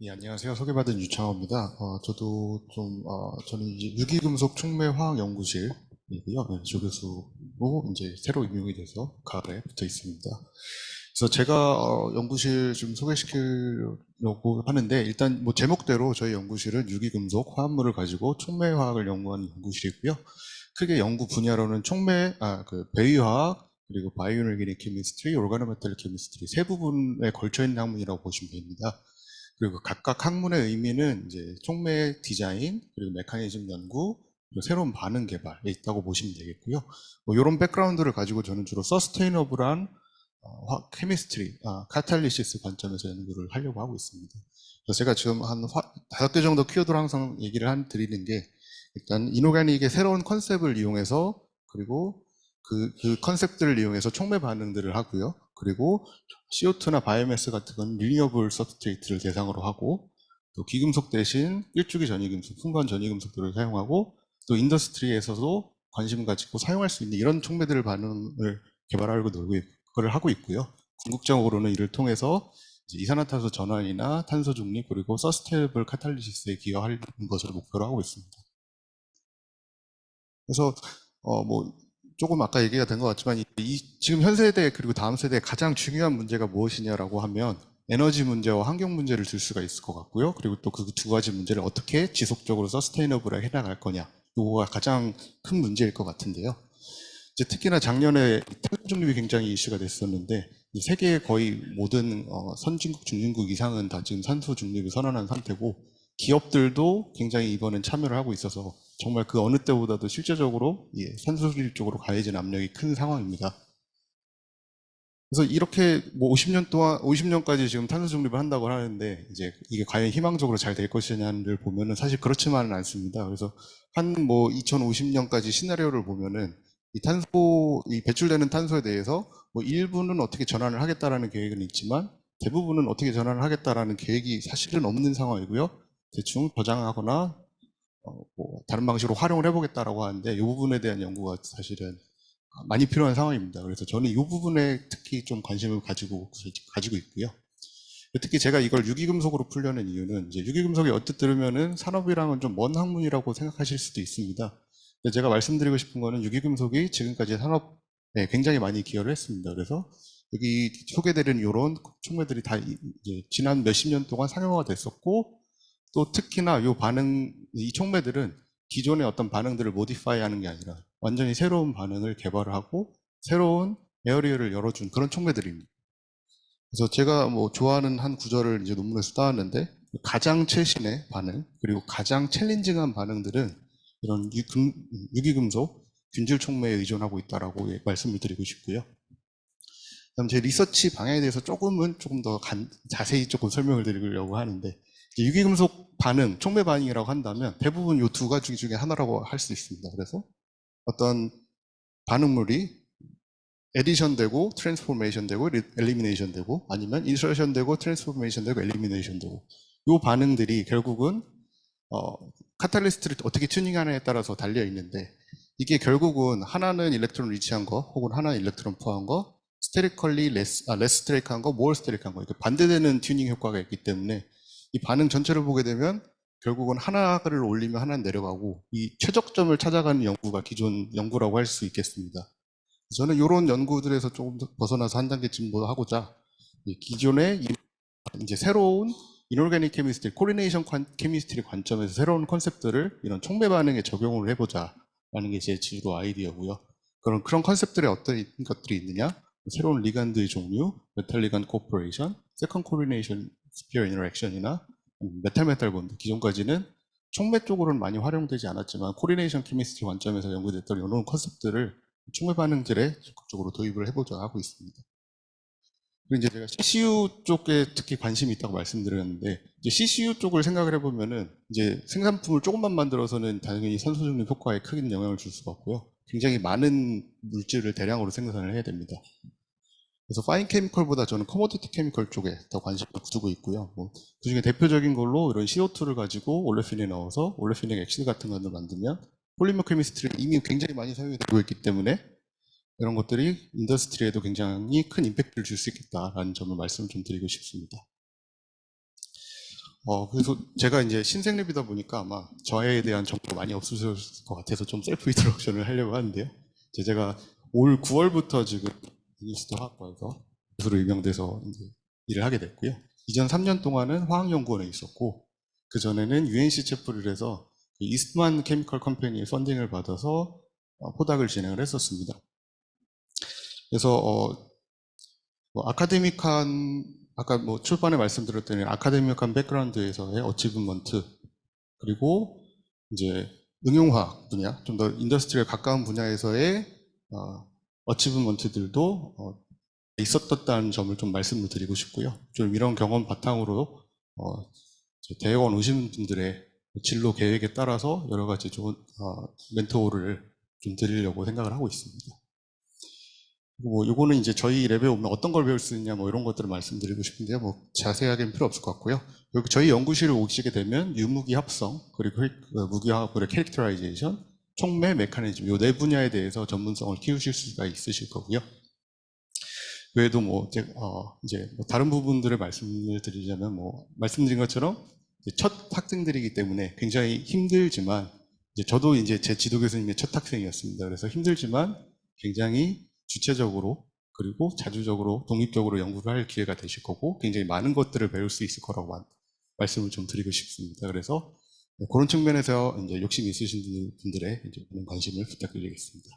예, 안녕하세요. 소개받은 유창호입니다. 저는 이제 유기금속 촉매화학 연구실이고요. 네, 조교수로 이제 새로 임용이 돼서 가을에 붙어 있습니다. 그래서 제가 연구실 좀 소개시키려고 하는데, 일단 뭐 제목대로 저희 연구실은 유기금속 화합물을 가지고 촉매화학을 연구하는 연구실이고요. 크게 연구 분야로는 배위화학, 그리고 바이오이너게닉 케미스트리, 오르가노메탈 케미스트리 세 부분에 걸쳐 있는 학문이라고 보시면 됩니다. 그리고 각각 학문의 의미는 이제 촉매 디자인, 그리고 메커니즘 연구, 그리고 새로운 반응 개발에 있다고 보시면 되겠고요. 뭐 이런 백그라운드를 가지고 저는 주로 서스테이너블한 케미스트리, 카탈리시스 관점에서 연구를 하려고 하고 있습니다. 그래서 제가 지금 한 5개 정도 키워드를 항상 얘기를 드리는 게, 일단 이노가닉의 새로운 컨셉을 이용해서, 그리고 그 컨셉들을 이용해서 촉매 반응들을 하고요. 그리고 CO2나 바이오매스 같은 건 리니어블 서브스트레이트를 대상으로 하고, 또 귀금속 대신 일주기 전이금속, 풍관 전이금속들을 사용하고, 또 인더스트리에서도 관심 가지고 사용할 수 있는 이런 촉매들 반응을 개발하려고 그걸 하고 있고요. 궁극적으로는 이를 통해서 이제 이산화탄소 전환이나 탄소 중립, 그리고 서스테이너블 카탈리시스에 기여하는 것을 목표로 하고 있습니다. 그래서 뭐 조금 아까 얘기가 된 것 같지만 지금 현 세대 그리고 다음 세대의 가장 중요한 문제가 무엇이냐라고 하면 에너지 문제와 환경 문제를 들 수가 있을 것 같고요. 그리고 또 그 두 가지 문제를 어떻게 지속적으로 서스테이너블하게 해나갈 거냐, 이거가 가장 큰 문제일 것 같은데요. 이제 특히나 작년에 탄소 중립이 굉장히 이슈가 됐었는데, 이 세계의 거의 모든 선진국, 중진국 이상은 다 지금 탄소 중립을 선언한 상태고, 기업들도 굉장히 이번엔 참여를 하고 있어서 정말 그 어느 때보다도 실제적으로 탄소 중립 쪽으로 가해진 압력이 큰 상황입니다. 그래서 이렇게 뭐 50년 동안, 50년까지 지금 탄소 중립을 한다고 하는데, 이제 이게 과연 희망적으로 잘 될 것이냐를 보면은 사실 그렇지만은 않습니다. 그래서 한 뭐 2050년까지 시나리오를 보면은 이 배출되는 탄소에 대해서 뭐 일부는 어떻게 전환을 하겠다라는 계획은 있지만, 대부분은 어떻게 전환을 하겠다라는 계획이 사실은 없는 상황이고요. 대충 저장하거나 뭐 다른 방식으로 활용을 해보겠다라고 하는데, 이 부분에 대한 연구가 사실은 많이 필요한 상황입니다. 그래서 저는 이 부분에 특히 좀 관심을 가지고 있고요. 특히 제가 이걸 유기금속으로 풀려는 이유는, 이제 유기금속이 언뜻 들으면은 산업이랑은 좀 먼 학문이라고 생각하실 수도 있습니다. 근데 제가 말씀드리고 싶은 거는 유기금속이 지금까지 산업에 굉장히 많이 기여를 했습니다. 그래서 여기 소개되는 이런 촉매들이 다 이제 지난 몇십 년 동안 상용화가 됐었고, 또 특히나 이 촉매들은 기존의 어떤 반응들을 모디파이 하는 게 아니라 완전히 새로운 반응을 개발을 하고 새로운 에어리어를 열어준 그런 촉매들입니다. 그래서 제가 뭐 좋아하는 한 구절을 이제 논문에서 따왔는데, 가장 최신의 반응, 그리고 가장 챌린징한 반응들은 이런 유기금속 균질 촉매에 의존하고 있다라고 말씀을 드리고 싶고요. 그다음 제 리서치 방향에 대해서 조금 더 자세히 조금 설명을 드리려고 하는데, 유기금속 반응, 촉매 반응이라고 한다면 대부분 이 두 가지 중에 하나라고 할 수 있습니다. 그래서 어떤 반응물이 에디션 되고 트랜스포메이션 되고 엘리미네이션 되고, 아니면 인서션 되고 트랜스포메이션 되고 엘리미네이션 되고, 이 반응들이 결국은 카탈리스트를 어떻게 튜닝하느냐에 따라서 달려 있는데, 이게 결국은 하나는 일렉트론 리치한 거, 혹은 하나는 일렉트론 포한 거, 스테리컬리 레스 스테릭한 거, 모어 스테릭한 거, 이렇게 반대되는 튜닝 효과가 있기 때문에 이 반응 전체를 보게 되면 결국은 하나를 올리면 하나는 내려가고, 이 최적점을 찾아가는 연구가 기존 연구라고 할 수 있겠습니다. 저는 이런 연구들에서 조금 더 벗어나서 한 단계 진보하고자 기존의 이제 새로운 이노가닉 케미스트리, 코리네이션 케미스트리 관점에서 새로운 컨셉들을 이런 촉매 반응에 적용을 해보자라는 게 제 주로 아이디어고요. 그런 컨셉들에 어떤 것들이 있느냐? 새로운 리간드의 종류, 메탈 리간드 코퍼레이션, 세컨 코리네이션 스피어 인터랙션이나 메탈 본드. 기존까지는 촉매 쪽으로는 많이 활용되지 않았지만 코리네이션 케미스트리 관점에서 연구됐던 이런 컨셉들을 촉매 반응들에 적극적으로 도입을 해보자 하고 있습니다. 그리고 이제 제가 CCU 쪽에 특히 관심이 있다고 말씀드렸는데, 이제 CCU 쪽을 생각을 해보면은 이제 생산품을 조금만 만들어서는 당연히 산소 중립 효과에 큰 영향을 줄 수가 없고요. 굉장히 많은 물질을 대량으로 생산을 해야 됩니다. 그래서 파인 케미컬보다 저는 커모디티 케미컬 쪽에 더 관심을 두고 있고요. 그 중에 대표적인 걸로 이런 CO2를 가지고 올레핀에 넣어서 올레피닉 액시드 같은 것을 만들면 폴리머 케미스트리가 이미 굉장히 많이 사용이 되고 있기 때문에 이런 것들이 인더스트리에도 굉장히 큰 임팩트를 줄 수 있겠다라는 점을 말씀을 좀 드리고 싶습니다. 그래서 제가 이제 신생랩이다 보니까 아마 저에 대한 정보가 많이 없으실 것 같아서 좀 셀프 인트로덕션을 하려고 하는데요. 제가 올 9월부터 지금 인스도 화학과에서 교수로 임명돼서 이제 일을 하게 됐고요. 이전 3년 동안은 화학연구원에 있었고, 그전에는 UNC 채플을 해서 이스트만 케미컬 컴퍼니의 펀딩을 받아서 포닥을 진행을 했었습니다. 그래서 아카데믹한, 아까 뭐 출판에 말씀드렸더니 아카데믹한 백그라운드에서의 어치브먼트, 그리고 이제 응용화학 분야, 좀 더 인더스트리에 가까운 분야에서의 어치브먼트들도 있었다는 점을 좀 말씀을 드리고 싶고요. 좀 이런 경험 바탕으로 대학원 오시는 분들의 진로 계획에 따라서 여러 가지 좋은 멘토를 좀 드리려고 생각을 하고 있습니다. 뭐 요거는 이제 저희 랩에 오면 어떤 걸 배울 수 있냐 뭐 이런 것들을 말씀드리고 싶은데요. 뭐 자세하게는 필요 없을 것 같고요. 여기 저희 연구실을 오시게 되면 유무기 합성, 그리고 무기화학물의 캐릭터라이제이션, 촉매, 메커니즘 요 네 분야에 대해서 전문성을 키우실 수가 있으실 거고요. 외에도 뭐 이제 뭐 다른 부분들을 말씀을 드리자면 뭐 말씀드린 것처럼 첫 학생들이기 때문에 굉장히 힘들지만, 이제 저도 이제 제 지도 교수님의 첫 학생이었습니다. 그래서 힘들지만 굉장히 주체적으로 그리고 자주적으로 독립적으로 연구를 할 기회가 되실 거고, 굉장히 많은 것들을 배울 수 있을 거라고 말씀을 좀 드리고 싶습니다. 그래서 그런 측면에서 이제 욕심 있으신 분들의 이제 많은 관심을 부탁드리겠습니다.